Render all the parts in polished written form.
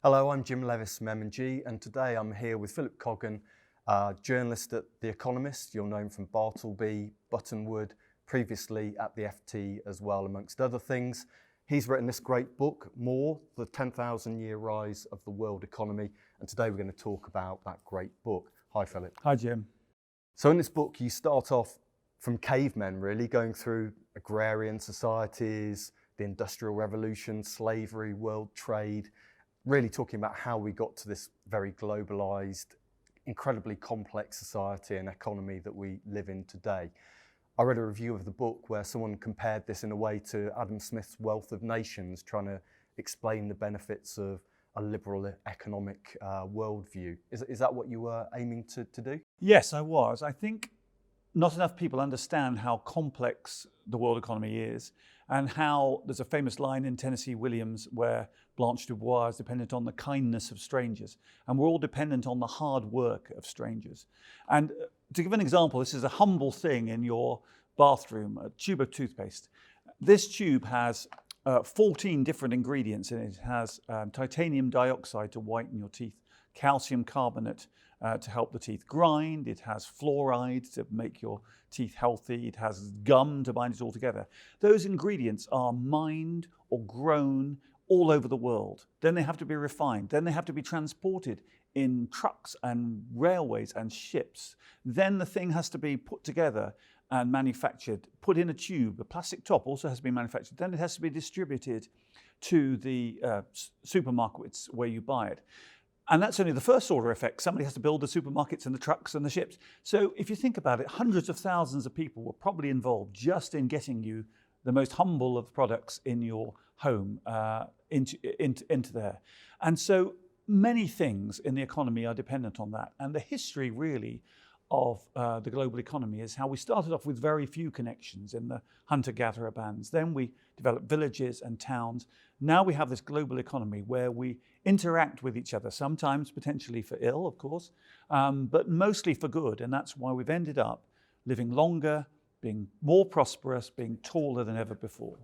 Hello, I'm Jim Leaviss from M&G, and today I'm here with Philip Coggan, journalist at The Economist. You'll know him from Bartleby, Buttonwood, previously at the FT as well, amongst other things. He's written this great book, More, the 10,000-Year Rise of the World Economy, and today we're going to talk about that great book. Hi, Philip. Hi, Jim. So in this book, you start off from cavemen, really, going through agrarian societies, the Industrial Revolution, slavery, world trade, really talking about how we got to this very globalized, incredibly complex society and economy that we live in today. I read a review of the book where someone compared this in a way to Adam Smith's Wealth of Nations, trying to explain the benefits of a liberal economic worldview. Is that what you were aiming to do? Yes, I was. I think not enough people understand how complex the world economy is, and how there's a famous line in Tennessee Williams where Blanche Dubois is dependent on the kindness of strangers, and we're all dependent on the hard work of strangers. And to give an example, this is a humble thing in your bathroom, a tube of toothpaste. This tube has 14 different ingredients in it. It has titanium dioxide to whiten your teeth, calcium carbonate to help the teeth grind. It has fluoride to make your teeth healthy. It has gum to bind it all together. Those ingredients are mined or grown all over the world. Then they have to be refined. Then they have to be transported in trucks and railways and ships. Then the thing has to be put together and manufactured, put in a tube. A plastic top also has to be manufactured. Then it has to be distributed to the supermarkets where you buy it. And that's only the first order effect. Somebody has to build the supermarkets and the trucks and the ships. So if you think about it, hundreds of thousands of people were probably involved just in getting you the most humble of products in your home into there. And so many things in the economy are dependent on that. And the history really of the global economy is how we started off with very few connections in the hunter-gatherer bands. Then we developed villages and towns. Now we have this global economy where we interact with each other, sometimes potentially for ill, of course, but mostly for good. And that's why we've ended up living longer, being more prosperous, being taller than ever before.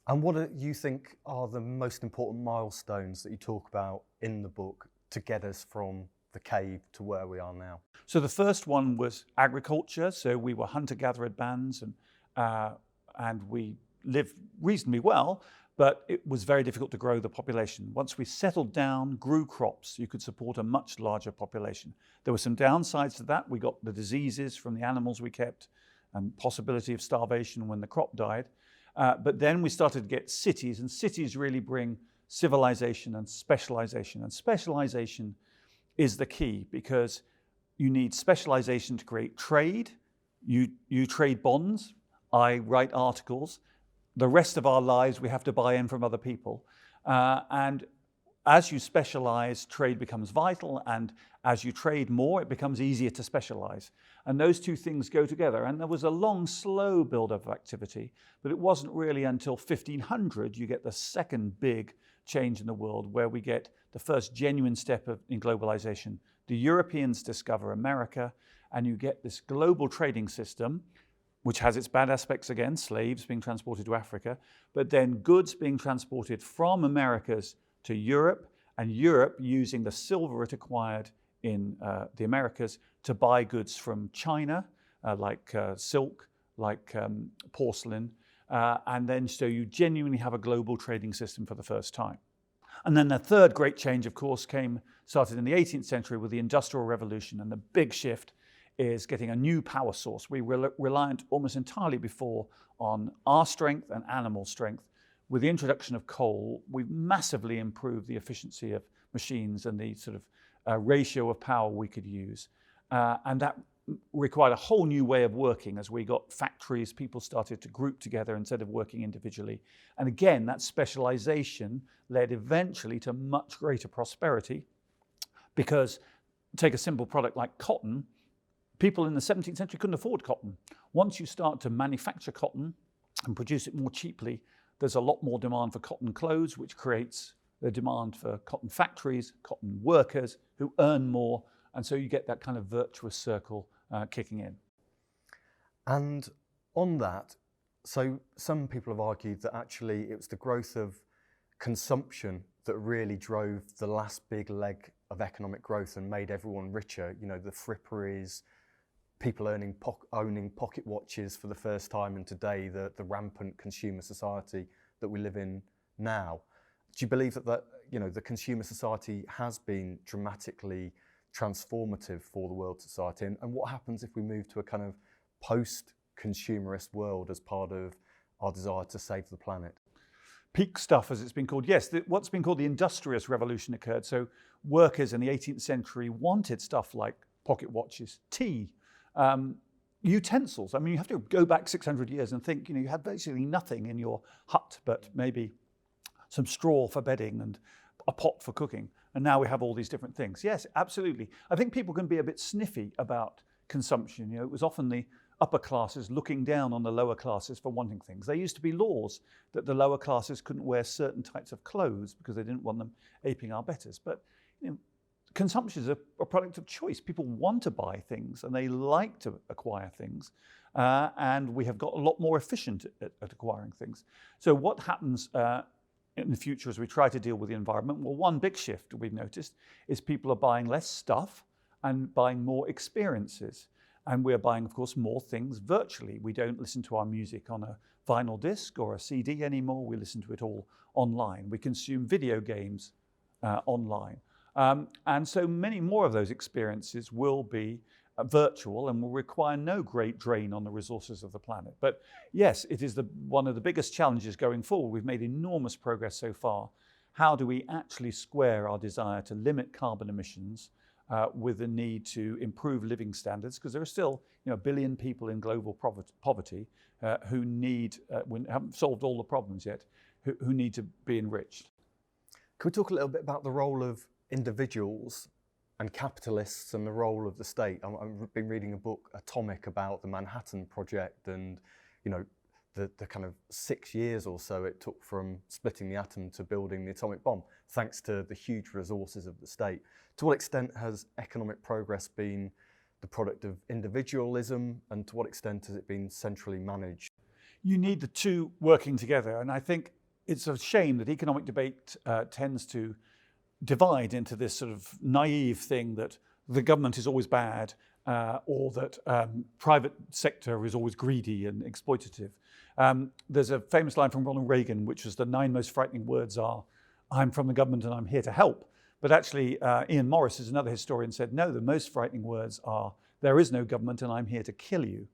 And what do you think are the most important milestones that you talk about in the book to get us from the cave to where we are now? So the first one was agriculture. So we were hunter-gatherer bands, and we lived reasonably well, but it was very difficult to grow the population. Once we settled down, grew crops, you could support a much larger population. There were some downsides to that. We got the diseases from the animals we kept and possibility of starvation when the crop died. But then we started to get cities, and cities really bring civilization and specialization. And specialization is the key, because you need specialization to create trade. You trade bonds, I write articles. The rest of our lives we have to buy in from other people. And as you specialize, trade becomes vital, and as you trade more, it becomes easier to specialize. And those two things go together. And there was a long, slow build-up of activity, but it wasn't really until 1500 you get the second big change in the world, where we get the first genuine step in globalization. The Europeans discover America, and you get this global trading system, which has its bad aspects again, slaves being transported to Africa, but then goods being transported from Americas to Europe, and Europe using the silver it acquired in the Americas to buy goods from China, like silk, like porcelain, and then so you genuinely have a global trading system for the first time. And then the third great change, of course, started in the 18th century with the Industrial Revolution, and the big shift is getting a new power source. We were reliant almost entirely before on our strength and animal strength. With the introduction of coal, we've massively improved the efficiency of machines and the sort of ratio of power we could use. And that required a whole new way of working. As we got factories, people started to group together instead of working individually. And again, that specialization led eventually to much greater prosperity, because take a simple product like cotton, people in the 17th century couldn't afford cotton. Once you start to manufacture cotton and produce it more cheaply, there's a lot more demand for cotton clothes, which creates the demand for cotton factories, cotton workers who earn more. And so you get that kind of virtuous circle kicking in. And on that, so some people have argued that actually it was the growth of consumption that really drove the last big leg of economic growth and made everyone richer. You know, the fripperies, people owning pocket watches for the first time, and today the rampant consumer society that we live in now. Do you believe that the consumer society has been dramatically transformative for the world society? And what happens if we move to a kind of post-consumerist world as part of our desire to save the planet? Peak stuff, as it's been called. Yes, what's been called the Industrious Revolution occurred. So workers in the 18th century wanted stuff like pocket watches, tea, utensils. I mean, you have to go back 600 years and think, you had basically nothing in your hut but maybe some straw for bedding and a pot for cooking. And now we have all these different things. Yes, absolutely. I think people can be a bit sniffy about consumption. It was often the upper classes looking down on the lower classes for wanting things. There used to be laws that the lower classes couldn't wear certain types of clothes because they didn't want them aping our betters. But consumption is a product of choice. People want to buy things and they like to acquire things. And we have got a lot more efficient at acquiring things. So what happens in the future as we try to deal with the environment? Well, one big shift we've noticed is people are buying less stuff and buying more experiences. And we're buying, of course, more things virtually. We don't listen to our music on a vinyl disc or a CD anymore. We listen to it all online. We consume video games online. And so many more of those experiences will be virtual and will require no great drain on the resources of the planet. But yes, it is one of the biggest challenges going forward. We've made enormous progress so far. How do we actually square our desire to limit carbon emissions with the need to improve living standards? Because there are still 1 billion people in global poverty who need, we haven't solved all the problems yet, who need to be enriched. Can we talk a little bit about the role of individuals and capitalists and the role of the state? I've been reading a book, Atomic, about the Manhattan Project and the kind of 6 years or so it took from splitting the atom to building the atomic bomb, thanks to the huge resources of the state. To what extent has economic progress been the product of individualism, and to what extent has it been centrally managed? You need the two working together, and I think it's a shame that economic debate tends to divide into this sort of naive thing that the government is always bad or that private sector is always greedy and exploitative. There's a famous line from Ronald Reagan, which was the 9 most frightening words are, "I'm from the government and I'm here to help." But actually, Ian Morris is another historian, said, no, the most frightening words are, "There is no government and I'm here to kill you."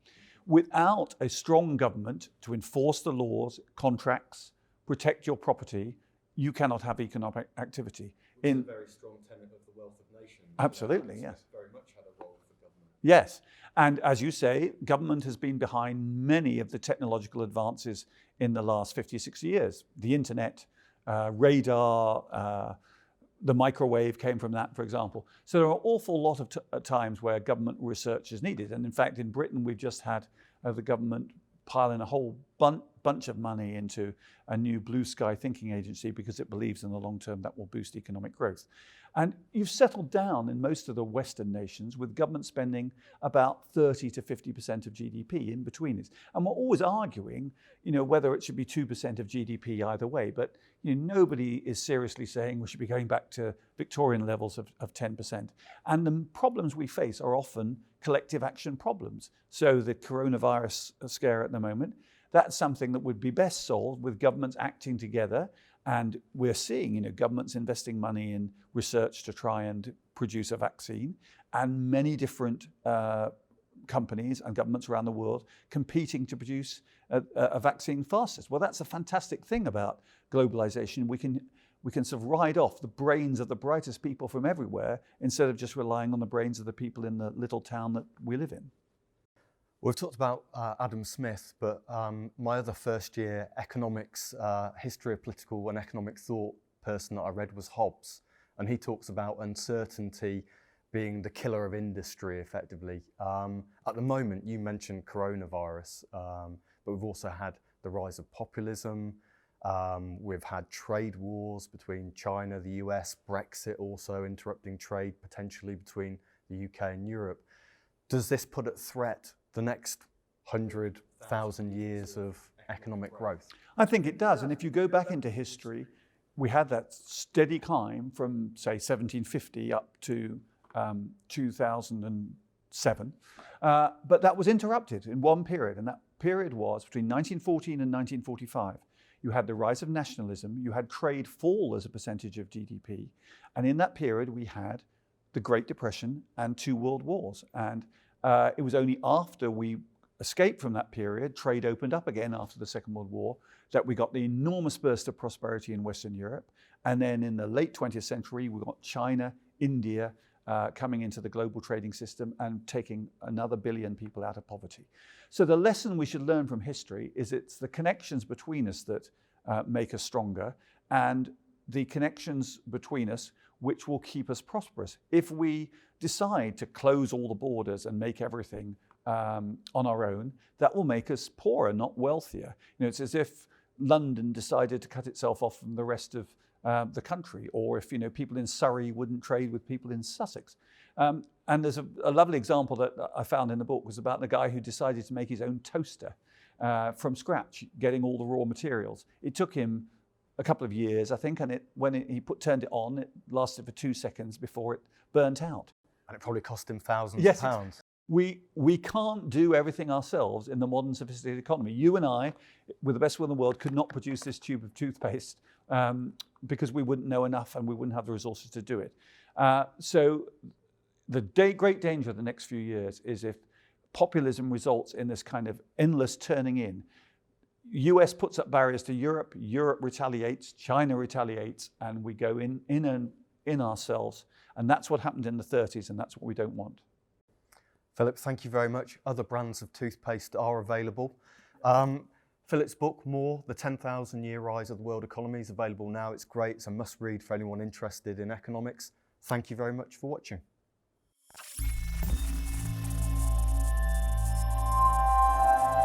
Without a strong government to enforce the laws, contracts, protect your property, you cannot have economic activity. Which is a very strong tenet of the wealth of nations. Absolutely, yes. Very much had a role for government. Yes, and as you say, government has been behind many of the technological advances in the last 50, 60 years. The internet, radar, the microwave came from that, for example. So there are an awful lot of times where government research is needed. And in fact, in Britain, we've just had the government pile in a whole bunch of money into a new blue sky thinking agency because it believes in the long term that will boost economic growth. And you've settled down in most of the Western nations with government spending about 30 to 50% of GDP in between it. And we're always arguing, whether it should be 2% of GDP either way. But nobody is seriously saying we should be going back to Victorian levels of 10%. And the problems we face are often collective action problems. So the coronavirus scare at the moment, that's something that would be best solved with governments acting together. And we're seeing, governments investing money in research to try and produce a vaccine, and many different companies and governments around the world competing to produce a vaccine fastest. Well, that's a fantastic thing about globalisation. We can sort of ride off the brains of the brightest people from everywhere instead of just relying on the brains of the people in the little town that we live in. We've talked about Adam Smith, but my other first year economics, history of political and economic thought person that I read was Hobbes. And he talks about uncertainty being the killer of industry, effectively. At the moment, you mentioned coronavirus, but we've also had the rise of populism. We've had trade wars between China, the US, Brexit also interrupting trade potentially between the UK and Europe. Does this put at threat the next 100,000 years of economic growth? I think it does. And if you go back into history, we had that steady climb from, say, 1750 up to 2007. But that was interrupted in one period, and that period was between 1914 and 1945. You had the rise of nationalism, you had trade fall as a percentage of GDP, and in that period we had the Great Depression and 2 world wars. And it was only after we escaped from that period, trade opened up again after the Second World War, that we got the enormous burst of prosperity in Western Europe. And then in the late 20th century, we got China, India, coming into the global trading system and taking another billion people out of poverty. So the lesson we should learn from history is it's the connections between us that make us stronger, and the connections between us which will keep us prosperous. If we decide to close all the borders and make everything on our own, that will make us poorer, not wealthier. You know, it's as if London decided to cut itself off from the rest of the country, or if people in Surrey wouldn't trade with people in Sussex. And there's a lovely example that I found in the book was about the guy who decided to make his own toaster from scratch, getting all the raw materials. It took him a couple of years, I think, and when he turned it on, it lasted for 2 seconds before it burnt out. And it probably cost him thousands of pounds. We can't do everything ourselves in the modern sophisticated economy. You and I, with the best will in the world, could not produce this tube of toothpaste because we wouldn't know enough and we wouldn't have the resources to do it. So the great danger of the next few years is if populism results in this kind of endless turning in. US puts up barriers to Europe, Europe retaliates, China retaliates, and we go in ourselves. And that's what happened in the 30s, and that's what we don't want. Philip, thank you very much. Other brands of toothpaste are available. Philip's book, More, The 10,000-Year Rise of the World Economy, is available now. It's great. It's a must-read for anyone interested in economics. Thank you very much for watching.